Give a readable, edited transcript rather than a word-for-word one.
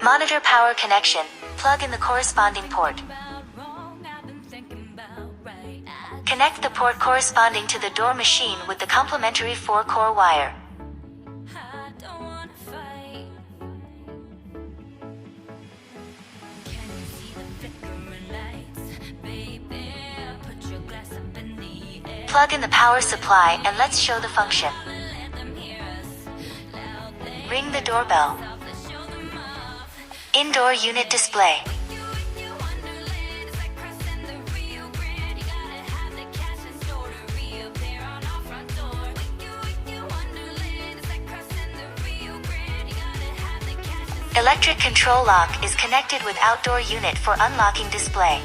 Monitor power connection. Plug in the corresponding port. Connect the port corresponding to the door machine with the complementary 4-core wire. Plug in the power supply and let's show the function. Ring the doorbell. Indoor unit display. Electric control lock is connected with outdoor unit for unlocking display.